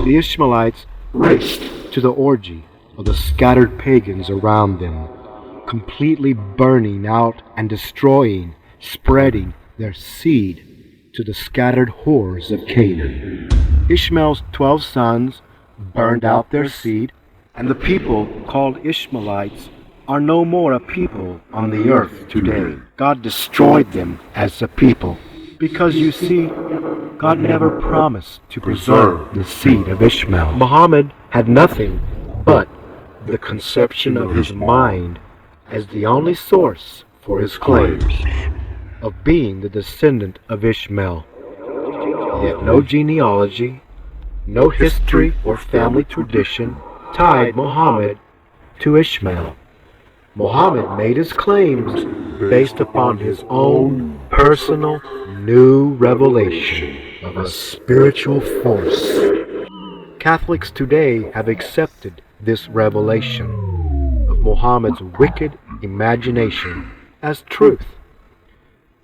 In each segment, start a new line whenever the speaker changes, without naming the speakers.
the Ishmaelites raced to the orgy of the scattered pagans around them, completely burning out and destroying, spreading their seed to the scattered horrors of Canaan. Ishmael's 12 sons burned out their seed, and the people called Ishmaelites are no more a people on the earth today. God destroyed them as a people, because you see, God never promised to preserve the seed of Ishmael. Muhammad had nothing but the conception of his mind as the only source for his claims of being the descendant of Ishmael. Yet no genealogy, no history or family tradition tied Muhammad to Ishmael. Muhammad made his claims based upon his own personal new revelation of a spiritual force. Catholics today have accepted this revelation of Muhammad's wicked imagination as truth.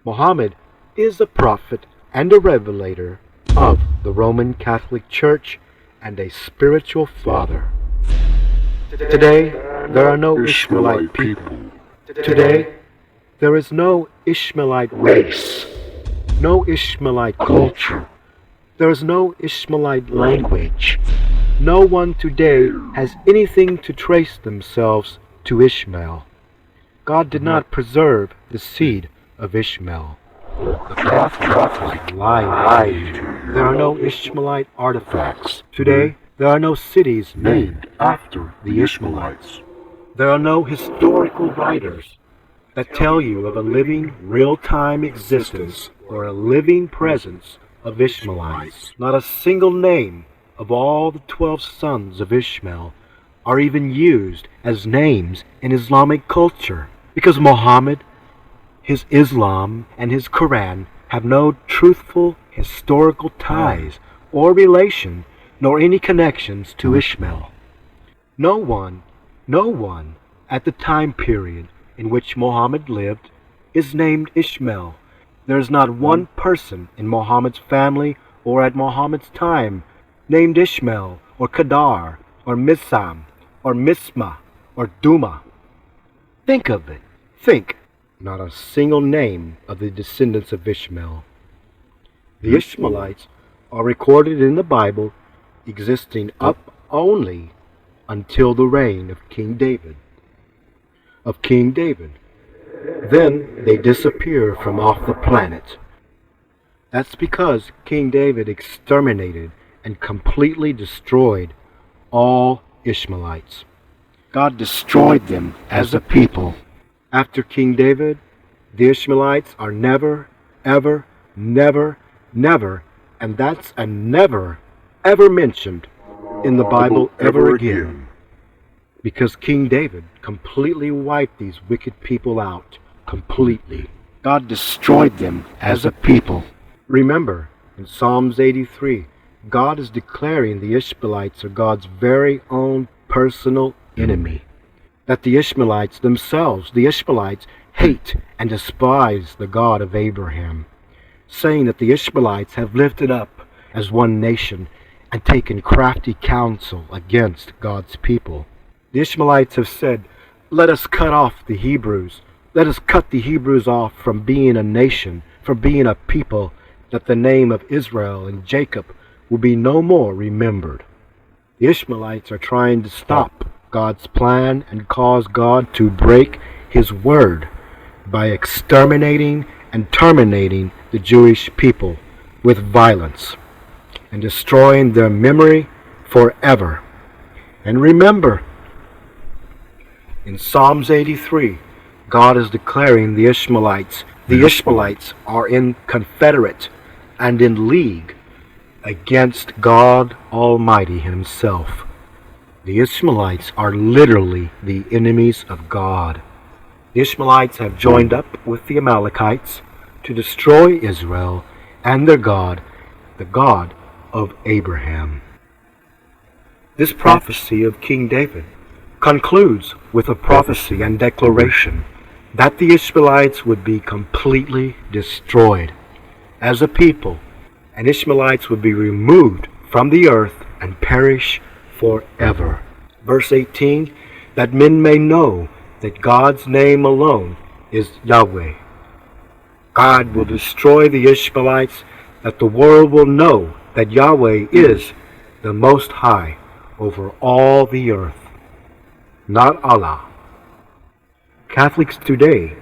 Muhammad is a prophet and a revelator of the Roman Catholic Church and a spiritual father. Today, there are no Ishmaelite people. Today, there is no Ishmaelite race, no Ishmaelite culture. There is no Ishmaelite language. No one today has anything to trace themselves to Ishmael. God did not preserve the seed of Ishmael. The Catholics lied. There are no Ishmaelite artifacts. Today, there are no cities named after the Ishmaelites. There are no historical writers that tell you of a living, real-time existence or a living presence of Ishmaelites. Not a single name of all the 12 sons of Ishmael are even used as names in Islamic culture, because Muhammad, his Islam, and his Quran have no truthful historical ties or relation nor any connections to Ishmael. No one at the time period in which Muhammad lived is named Ishmael. There is not one person in Muhammad's family or at Muhammad's time named Ishmael or Kedar or Misam or Misma or Duma. Think of it. Think. Not a single name of the descendants of Ishmael. The Ishmaelites are recorded in the Bible existing up only until the reign of King David. Then they disappear from off the planet. That's because King David exterminated and completely destroyed all Ishmaelites. God destroyed them as a people. After King David, the Ishmaelites are never, ever, never, never, and that's a never, ever mentioned in the Bible ever again. Because King David completely wiped these wicked people out. Completely. God destroyed them as a people. Remember, in Psalms 83, God is declaring the Ishmaelites are God's very own personal enemy. That the Ishmaelites themselves, the Ishmaelites, hate and despise the God of Abraham, saying that the Ishmaelites have lifted up as one nation and taken crafty counsel against God's people. The Ishmaelites have said, let us cut off the Hebrews. Let us cut the Hebrews off from being a nation, from being a people, that the name of Israel and Jacob will be no more remembered. The Ishmaelites are trying to stop God's plan and cause God to break His word by exterminating and terminating the Jewish people with violence and destroying their memory forever. And remember, in Psalms 83, God is declaring the Ishmaelites are in confederate and in league against God Almighty Himself. The Ishmaelites are literally the enemies of God. The Ishmaelites have joined up with the Amalekites to destroy Israel and their God, the God of Abraham. This prophecy of King David concludes with a prophecy and declaration that the Ishmaelites would be completely destroyed as a people, and Ishmaelites would be removed from the earth and perish forever. Verse 18, that men may know that God's name alone is Yahweh. God will destroy the Ishmaelites, that the world will know that Yahweh is the Most High over all the earth, not Allah. Catholics today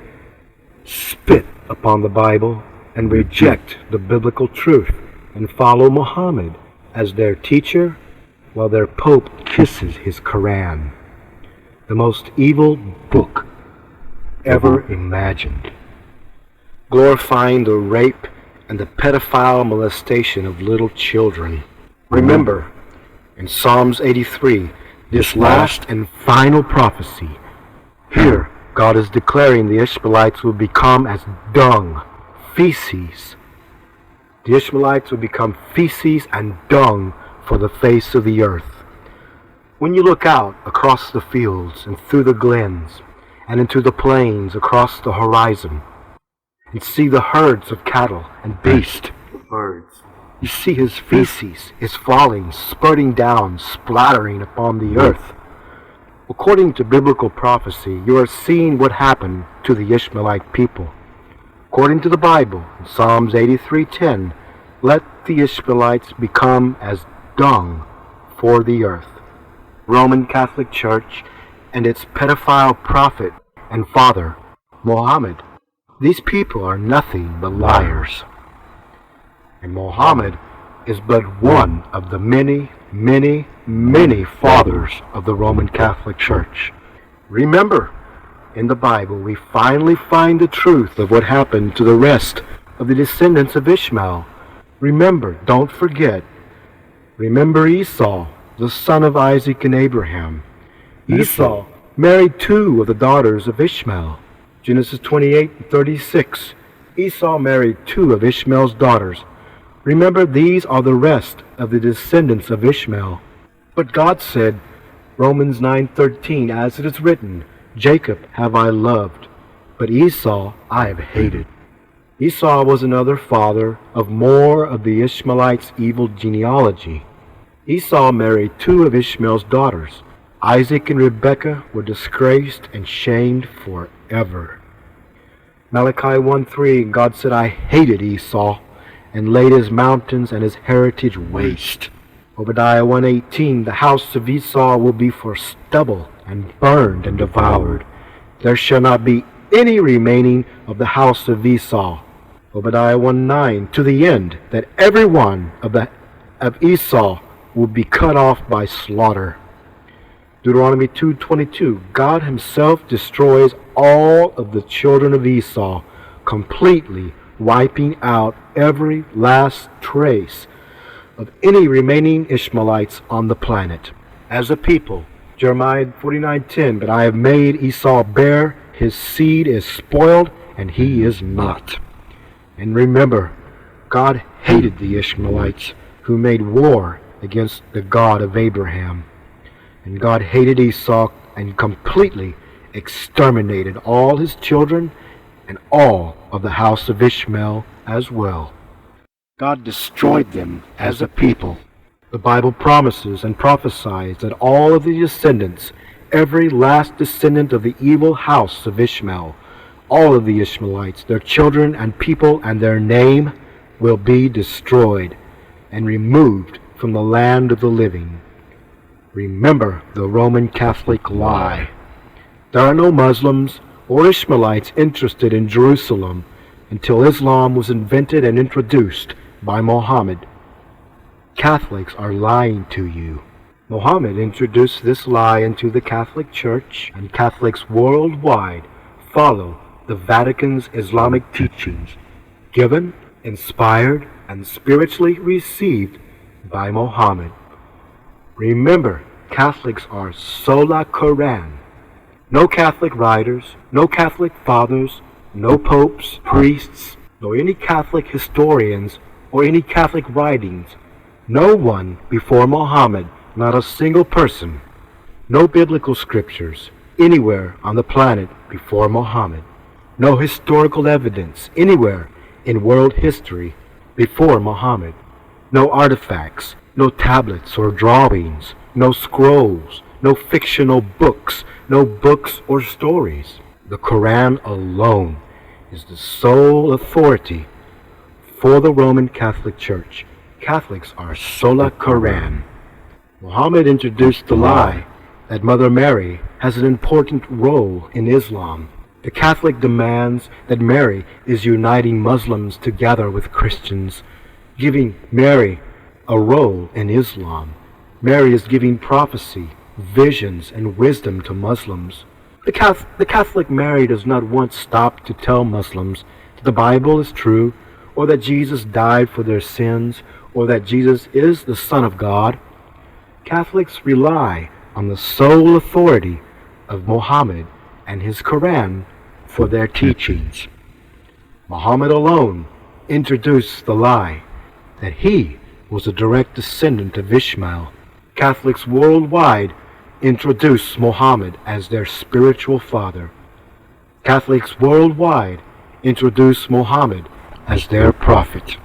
spit upon the Bible and reject the biblical truth and follow Mohammed as their teacher while their Pope kisses his Quran, the most evil book ever imagined, glorifying the rape and the pedophile molestation of little children. Remember, in Psalms 83, this last and final prophecy, here God is declaring the Ishmaelites will become as dung, feces. The Ishmaelites will become feces and dung for the face of the earth. When you look out across the fields and through the glens and into the plains across the horizon and see the herds of cattle and beasts, you see his feces is falling, spurting down, splattering upon the earth. According to biblical prophecy, you are seeing what happened to the Ishmaelite people. According to the Bible, in Psalms 83:10, let the Ishmaelites become as dung for the earth. Roman Catholic Church and its pedophile prophet and father, Mohammed. These people are nothing but liars. And Mohammed is but one of the many, many, many fathers of the Roman Catholic Church. Remember, in the Bible we finally find the truth of what happened to the rest of the descendants of Ishmael. Remember, don't forget. Remember Esau, the son of Isaac and Abraham. Esau married two of the daughters of Ishmael. Genesis 28:36. Esau married two of Ishmael's daughters. Remember, these are the rest of the descendants of Ishmael. But God said, Romans 9:13, as it is written, Jacob have I loved, but Esau I have hated. Esau was another father of more of the Ishmaelites' evil genealogy. Esau married two of Ishmael's daughters. Isaac and Rebekah were disgraced and shamed forever. Malachi 1:3, God said, I hated Esau, and laid his mountains and his heritage waste. Obadiah 1:18, the house of Esau will be for stubble and burned and devoured. There shall not be any remaining of the house of Esau. Obadiah 1:9, to the end that every one of Esau will be cut off by slaughter. Deuteronomy 2:22, God himself destroys all of the children of Esau, completely wiping out every last trace of any remaining Ishmaelites on the planet. As a people, Jeremiah 49:10, but I have made Esau bare, his seed is spoiled, and he is not. And remember, God hated the Ishmaelites who made war against the God of Abraham. And God hated Esau and completely exterminated all his children and all of the house of Ishmael as well. God destroyed them as a people. The Bible promises and prophesies that all of the descendants, every last descendant of the evil house of Ishmael, all of the Ishmaelites, their children and people and their name, will be destroyed and removed from the land of the living. Remember the Roman Catholic lie. There are no Muslims or Ishmaelites interested in Jerusalem until Islam was invented and introduced by Mohammed. Catholics are lying to you. Mohammed introduced this lie into the Catholic Church, and Catholics worldwide follow the Vatican's Islamic teachings, given, inspired, and spiritually received by Mohammed. Remember, Catholics are sola Quran. No Catholic writers, no Catholic fathers, no popes, priests, nor any Catholic historians or any Catholic writings. No one before Mohammed, not a single person. No biblical scriptures anywhere on the planet before Mohammed. No historical evidence anywhere in world history before Mohammed. No artifacts no tablets or drawings, no scrolls, no fictional books, no books or stories. The Quran alone is the sole authority for the Roman Catholic Church. Catholics are sola Quran. Muhammad introduced the lie that Mother Mary has an important role in Islam. The Catholic demands that Mary is uniting Muslims together with Christians, giving Mary a role in Islam. Mary is giving prophecy, visions, and wisdom to Muslims. The Catholic Mary does not once stop to tell Muslims that the Bible is true, or that Jesus died for their sins, or that Jesus is the Son of God. Catholics rely on the sole authority of Muhammad and his Quran for their teachings. Muhammad alone introduced the lie that he was a direct descendant of Ishmael. Catholics worldwide introduce Muhammad as their spiritual father. Catholics worldwide introduce Muhammad as their prophet.